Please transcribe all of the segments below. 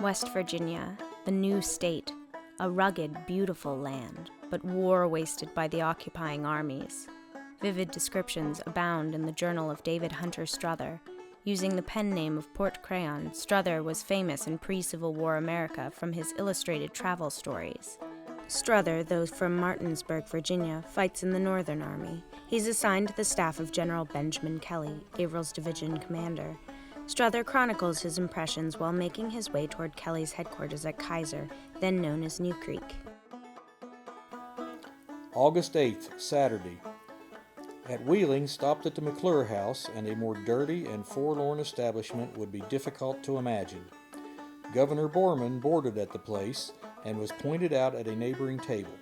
West Virginia, the new state, a rugged, beautiful land, but war-wasted by the occupying armies. Vivid descriptions abound in the journal of David Hunter Strother. Using the pen name of Port Crayon, Strother was famous in pre-Civil War America from his illustrated travel stories. Strother, though from Martinsburg, Virginia, fights in the Northern Army. He's assigned to the staff of General Benjamin Kelly, Averell's division commander. Strother chronicles his impressions while making his way toward Kelly's headquarters at Kaiser, then known as New Creek. August 8th, Saturday. At Wheeling, stopped at the McClure House, and a more dirty and forlorn establishment would be difficult to imagine. Governor Borman boarded at the place and was pointed out at a neighboring table.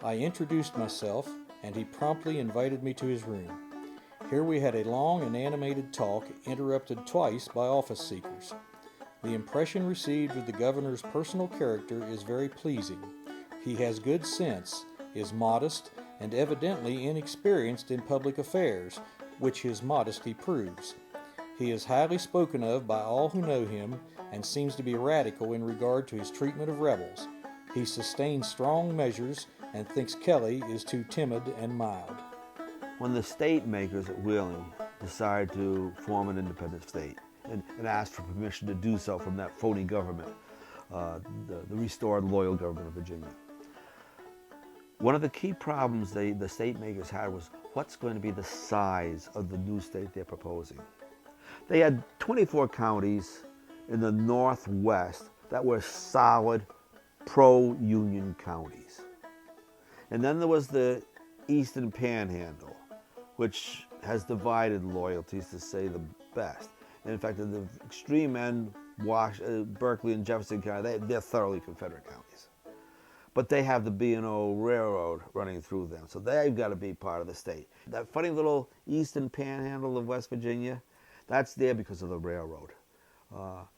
I introduced myself, and he promptly invited me to his room. Here we had a long and animated talk, interrupted twice by office seekers. The impression received of the governor's personal character is very pleasing. He has good sense, is modest, and evidently inexperienced in public affairs, which his modesty proves. He is highly spoken of by all who know him, and seems to be radical in regard to his treatment of rebels. He sustains strong measures and thinks Kelly is too timid and mild. When the state makers at Wheeling decided to form an independent state and asked for permission to do so from that phony government, the restored loyal government of Virginia, one of the key problems the state makers had was what's going to be the size of the new state they're proposing. They had 24 counties in the Northwest that were solid pro-Union counties. And then there was the Eastern Panhandle, which has divided loyalties, to say the best. And in fact, at the extreme end, Berkeley and Jefferson County, they're thoroughly Confederate counties. But they have the B&O Railroad running through them, so they've got to be part of the state. That funny little Eastern Panhandle of West Virginia, that's there because of the railroad.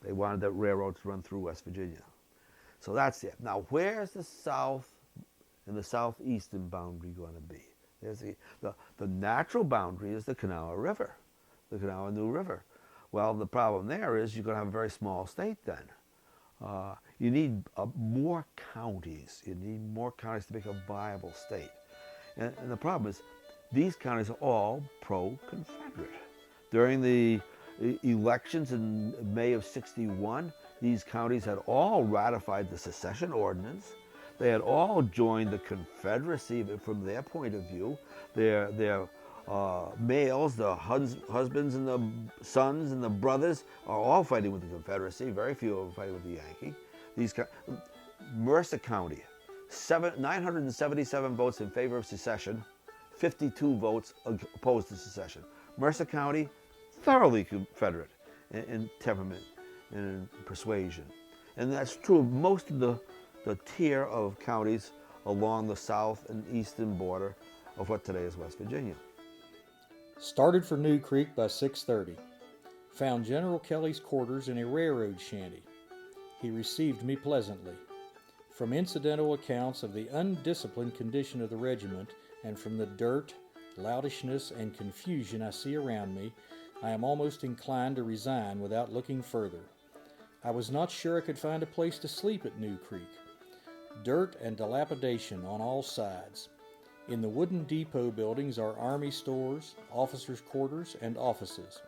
They wanted that railroad to run through West Virginia. So that's it. Now, where's the south and the southeastern boundary going to be? There's the natural boundary is the Kanawha River, the Kanawha New River. Well, the problem there is you're going to have a very small state then. You need more counties. You need more counties to make a viable state. And the problem is these counties are all pro-Confederate. During the elections in May of '61, these counties had all ratified the secession ordinance. They had all joined the Confederacy from their point of view. Their males, the husbands and the sons and the brothers are all fighting with the Confederacy. Very few of them fighting with the Yankee. Mercer County, 977 votes in favor of secession, 52 votes opposed to secession. Mercer County, thoroughly Confederate in temperament and in persuasion. And that's true of most of the tier of counties along the south and eastern border of what today is West Virginia. Started for New Creek by 6:30. Found General Kelly's quarters in a railroad shanty. He received me pleasantly. From incidental accounts of the undisciplined condition of the regiment, and from the dirt, loudishness, and confusion I see around me, I am almost inclined to resign without looking further. I was not sure I could find a place to sleep at New Creek. Dirt and dilapidation on all sides. In the wooden depot buildings are army stores, officers' quarters, and offices.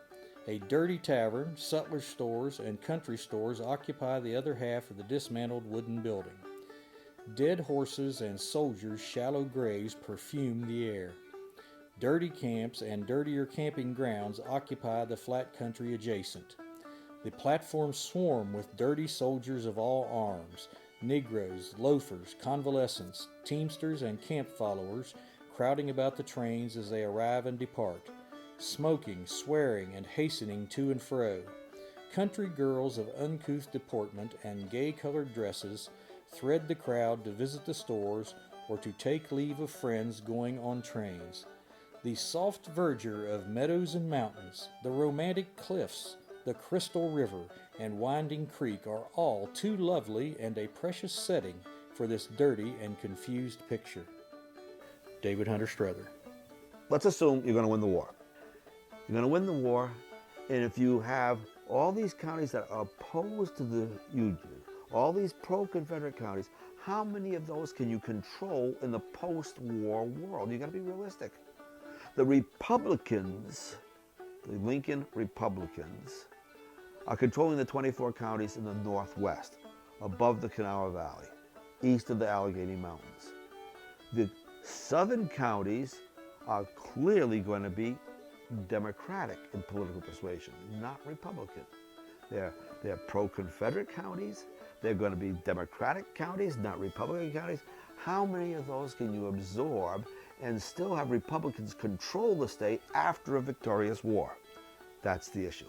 A dirty tavern, sutler's stores, and country stores occupy the other half of the dismantled wooden building. Dead horses and soldiers' shallow graves perfume the air. Dirty camps and dirtier camping grounds occupy the flat country adjacent. The platforms swarm with dirty soldiers of all arms, Negroes, loafers, convalescents, teamsters, and camp followers crowding about the trains as they arrive and depart, smoking, swearing, and hastening to and fro. Country girls of uncouth deportment and gay-colored dresses thread the crowd to visit the stores or to take leave of friends going on trains. The soft verdure of meadows and mountains, the romantic cliffs, the crystal river, and winding creek are all too lovely and a precious setting for this dirty and confused picture. David Hunter Strother. Let's assume you're going to win the war. You're going to win the war, and if you have all these counties that are opposed to the Union, all these pro-Confederate counties, how many of those can you control in the post-war world? You got to be realistic. The Republicans, the Lincoln Republicans, are controlling the 24 counties in the Northwest, above the Kanawha Valley, east of the Allegheny Mountains. The southern counties are clearly going to be Democratic in political persuasion, not Republican. They're pro-Confederate counties. They're going to be Democratic counties, not Republican counties. How many of those can you absorb and still have Republicans control the state after a victorious war? That's the issue.